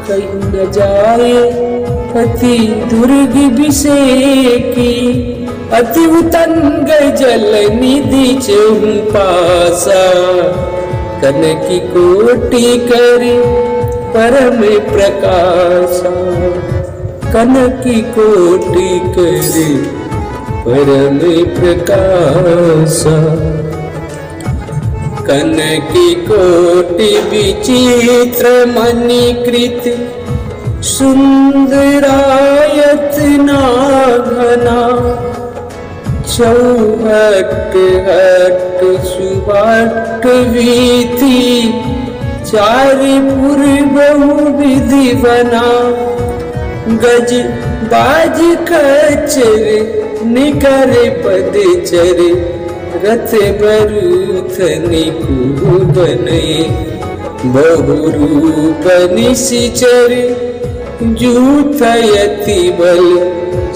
कहीं न जाए अति दुर्ग विषेकी। अति उतंग जल निधि चहु पासा, कनकी कोटि करि परम प्रकाशा। कनकी कोटि करि परम प्रकाशा। कनकी कोटि विचित्र मणिकृत, सुंदरायत नाघना। चौहट हट सुभट वीथि, चारिपुर बहु विधि बना। गज बाज खचर निकर पद चर, रथ बरूथ निकुंभन। बहुरूप निशिचर जूथयति बल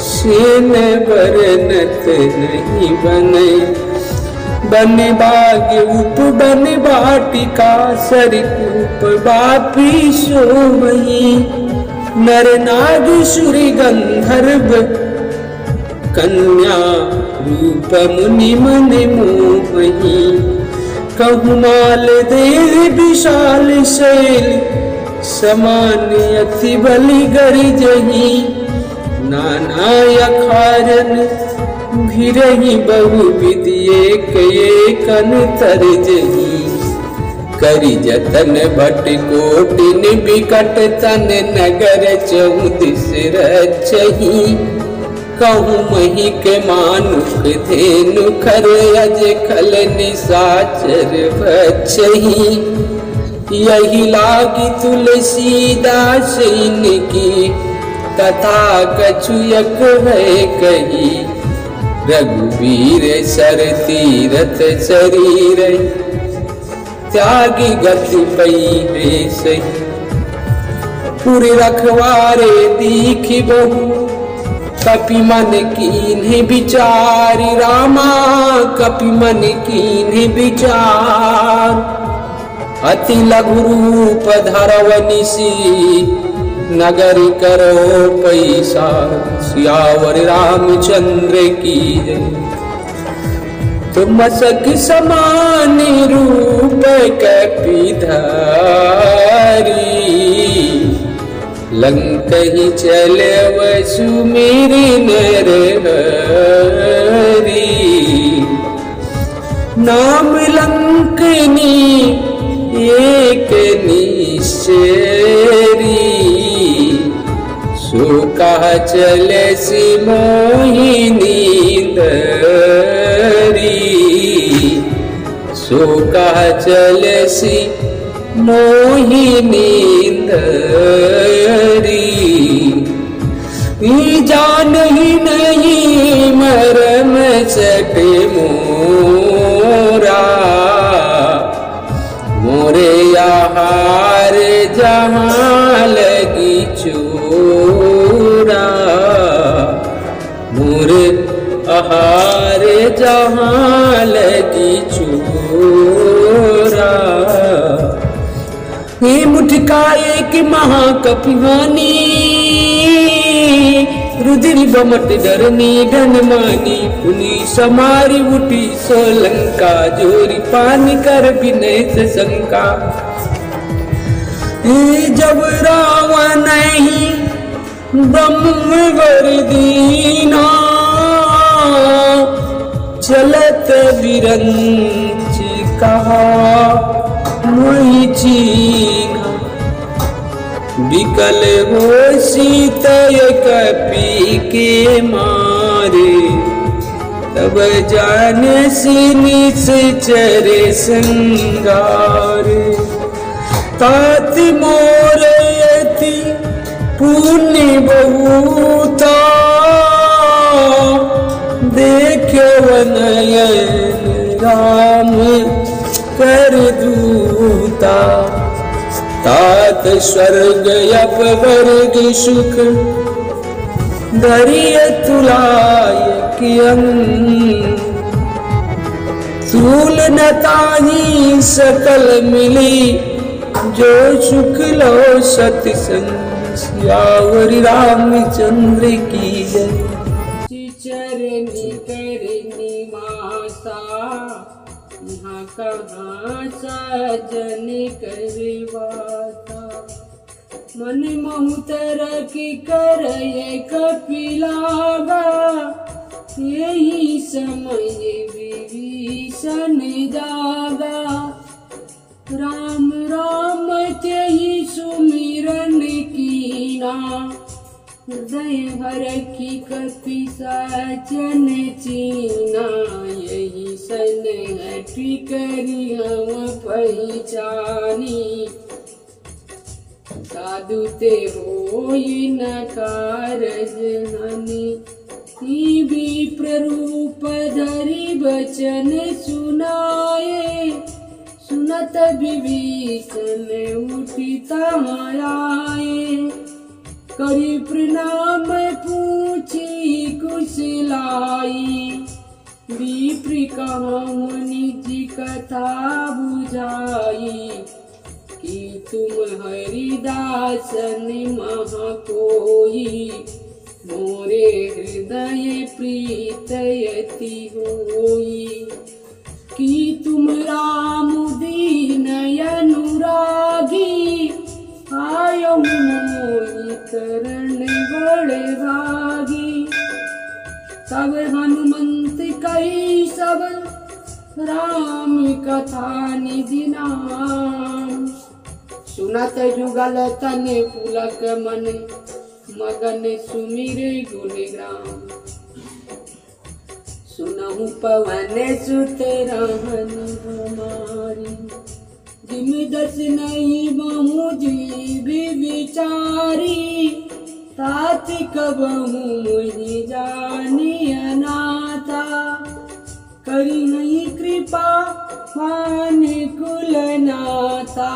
सेन बरनत नहीं बने। बन बाग उप बन बाटिका सरकूप बापी सोमही। नर नाग सुरी गंधर्व कन्या रूप मुनि मन मोहही। कहुमाल देव विशाल शैल समान अति बलि गरिजही। नाना अखारन भिरही बहु विधि एक तरजही। करि जतन भट कोटिन बिकट तन नगर चौदिस रचही। कहूँ मही के मानुख धेनु खर अज खल निशाचर बचही। यही लागी तुलसीदास इनकी तथा कछुयक है कही। रघुवीर सर तीरथ शरीर त्यागी गति पई है सही। पुर रखवारे दीखी बहु कपि मन कीन्ह विचारी। रामा कपि मन कीन्ह विचार। अति लघु रूप धरव निसी नगर करो पैसा। सियावर रामचंद्र की जय। तुम सख समान रूप कपि धारी। लंक ही चले सुमेरी नर हरि। नाम लंकनी एक निश्चरी। सो कहा चले सी मोहिनी दरी। सो कहा चले सी मोहिनी दरी। जान ही नहीं मरम सट मोरा। मोरे आहार जहाँ लगी चोरा। मोरे आहार जहाँ लगी चोरा। ये मुठका एक महाकपिहानी। रुद्री बमट डरनी धनमानी। पुनी समारी उठी सोलंका। जोरी पानी कर विनय से शंका। जब रावण नहीं ब्रह्मवर दीना। चलत विरंच कहा मोहि चीना। विकल हो सीतय कपि के मारे। तब जान सी निश्चर श्रृंगार। तात मोर यति पुण्य बहुता। देखे नयन राम कर दूता। तात स्वर्ग अपवर्ग सुख धरिय तुलाय कियन। सूल न ताही सकल मिली। जो सुख लो सतसंग। सियावर रामचंद्र की जय। चरनी करनी मासा। यहाँ कहाँ सजन करवाता। मन महुतर की कर ये कपिलागा। यही समय विभीषण जागा। राम राम तेहि सुमिरन कीना। हृदय हर की कपि सजन चीना। यही सन हटि करी हम पहचानी। साधु ते होई न कारज हनि। विप्र रूप धरि बचन सुनाए। सुनत विभीषण उठि तहाँ आए। करी प्रणाम पूछी कुशलाई, विप्र कहाँ मुनि जी कथा बुझाई, कि तुम हरिदासन महा कोई, मोरे हृदय प्रीत यति होई, कि तुम राम दीन अनुरागी, आयो मोहि करण बड़े भागी। तब हनुमंत कही सब राम कथा निधि नाम, सुनत जुगल तन पुलक मन, मगन सुमिरे गुण ग्राम। सुनहु पवन सुत रहन हमारी, जिम दस नहीं बहु जीव विचारी, तात कबहु मोहि जानी अनाथा, करी नहीं कृपा मान कुल नाथा,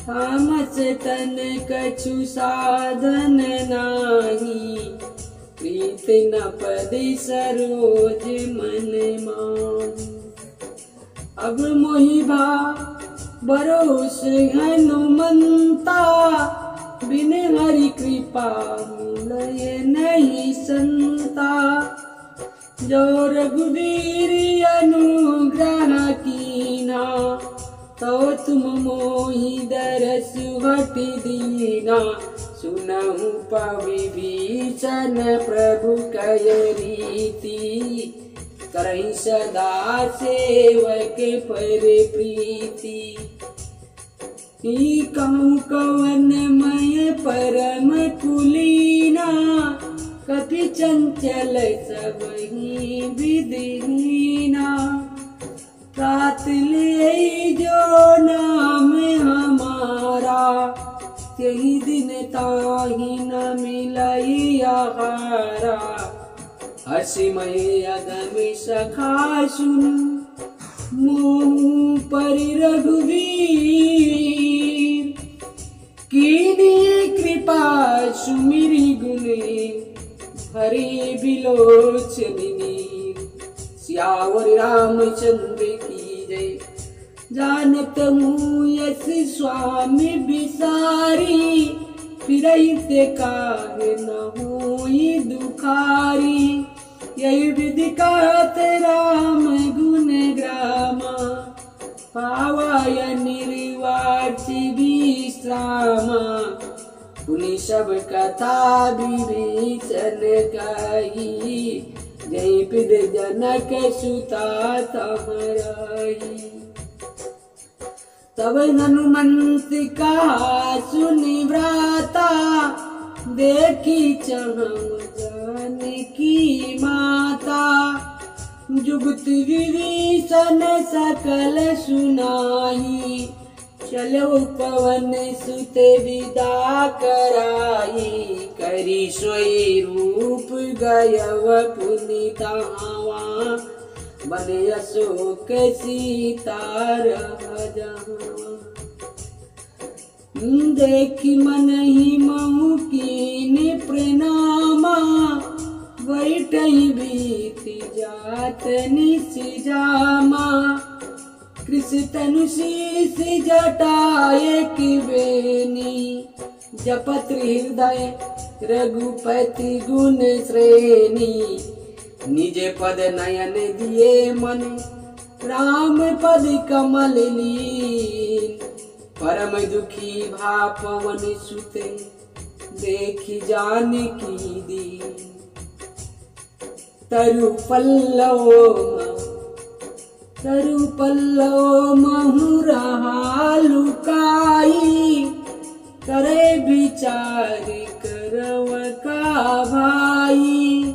तामस तन कछु साधन नाही, प्रीत न पद सरोज मन माही। अब मोहि भा भरोस हनुमंता, बिन हरि कृपा मिलय नहीं संता, जो रघुवीर अनुग्रह कीना, तो तुम मोहि दरस हटि दीना। सुनहु पविभीषण प्रभु कय रीति, करहि सदा सेवक पर प्रीति। कहूँ कवन मय परम कुलीना, कपि चंचल सबहि विधिहीना, त्रात ले जो नाम हमारा, यही दिन ताहि न मिलई आहारा। हर्षमय अगम सखा सुन, मोह पर रघुवीर, कीन्ही कृपा सुमिरि गुण, हरि बिलोचनी। सियावर रामचंद्र की जय, जानत हूँ यस स्वामी बिसारी, फिरहि ते काहे न होई दुखारी। यही विधि कहत राम गुण ग्रामा, पावाय निर्वाचि विश्रामा। पुनि सब कथा विभीषण कही, जय पिद जनक सुता तहरही। तब हनुमंत कहा सुनि भ्राता, देखी चाहूं जानकी माता। जुगत विभीषण सकल सुनाई, चलो पवन सुत विदा कराई। करी सोई रूप गयव पुनि तहावा, बने अशोक सीता रह जहाँ। देखी मन ही महु कीन प्रणामा, बैठई बीति जात निस जामा। कृष्ण तनु शीस जटाए की बेनी, जपत हृदय रघुपति गुण श्रेणी। निज पद नयन दिए मन, राम पद कमल लीन। परम दुखी भा पवन सुते, देखी जानकी दीन। तरु पल्लव महु रहा लुकाई, करे विचार करव का भाई।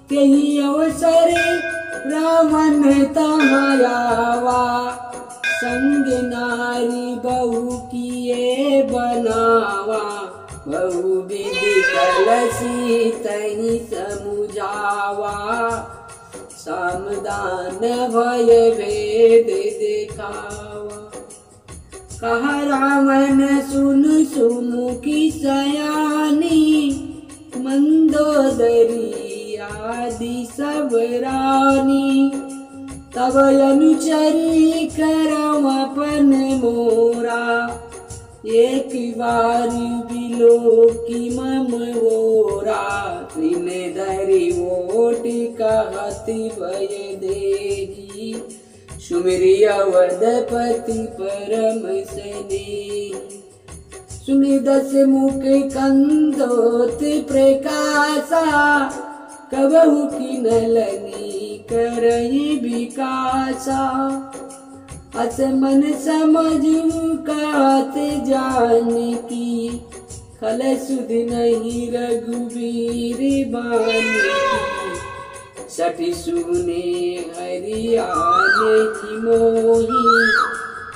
तेहि अवसर रावण तहायावा, संग नारी बहु किए बनावा। बहु विधि कलसी तहि समुझावा, सामदान भय भेद दिखावा। कहा रावण सुन सुमुखी सयानी, मंदोदरी आदि सब रानी। तब अनुचरी करम अपन मोरा, एक बार बिलो की मम ओरा। त्रिन धरि ओट कहति भय देही, सुमिरि अवधपति परम स्नेही। सुनि दस मुख कंदोत प्रकाशा, कबहु किनलनि करहि विकासा। अस मन समझू कहत जानकी, खल सुध नहीं रघुवीर बानी। सठि सुने हरियाने की मोही,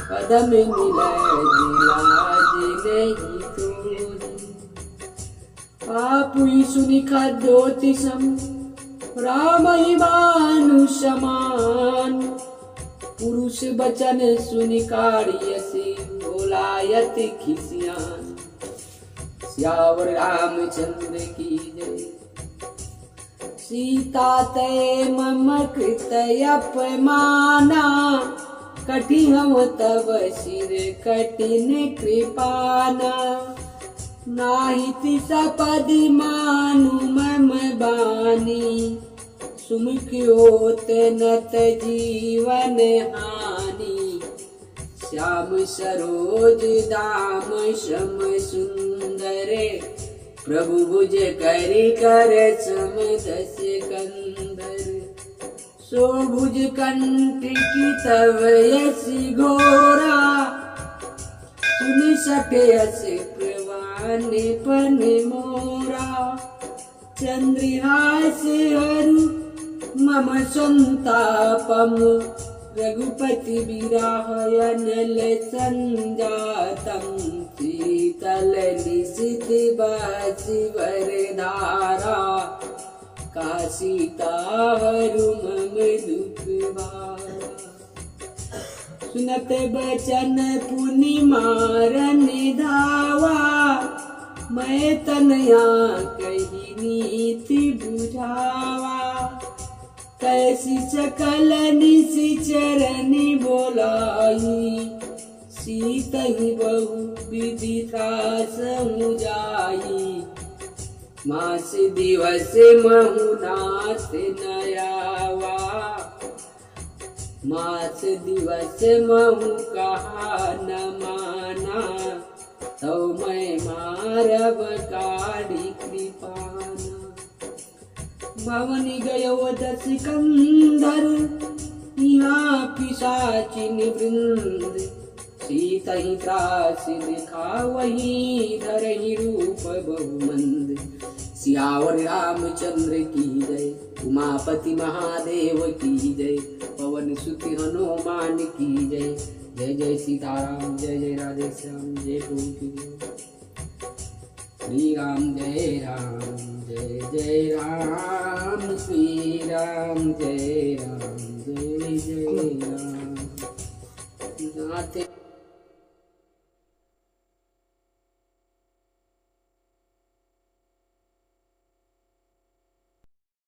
पदम मिलय लाज नहीं तोही। पापुई सुनि खदोति सम, राम ही मानुष समान। पुरुष बचन सुनि काढ़ियसि, बोलायत खिसियान। सियावर रामचंद्र की जय। सीता ते मम कृत अपमाना, कटि हम तब सिर कठिन कृपाना। नाहित सपदि मानु मम बानी, सुमुख होत नत जीवन हानि। श्याम सरोज दाम श्याम सुंदर, प्रभु भुज करि कर सम दस कंदर। सो भुज कंठ की तव यश घोरा, सुनि सके यश प्रवान पन मोरा। चंद्रहास हरु मम संतापम, रघुपति विरहयनल संजातम। शीतल निशित बासी वरधारा, का सीता हरु मम दुख भारा। सुनत बचन पुनि मारन धावा, मैं तनया कही नीति बुझावा। कैसी सकल निशिचरण बोलाई, सीतहि बहु विधि त्रास जाई। मास दिवस महु नाथ नयावा, मास दिवस महु कहा न माना। तो मैं मारब काढ़ी कृपाना। भवनि गयो दस कंधर, यहाँ पिशाचिन वृंद। सीतहि त्रास दिखावहि, धरहि रूप बहुमंद। सियावर रामचंद्र की जय, उमापति महादेव की जय। पवन सुत हनुमान की जय। जय जय सीताराम, जय जय राधे श्याम, जय प्रभु की जय। श्री राम जय राम, जय जय राम। श्री राम जय राम, जय जय राम।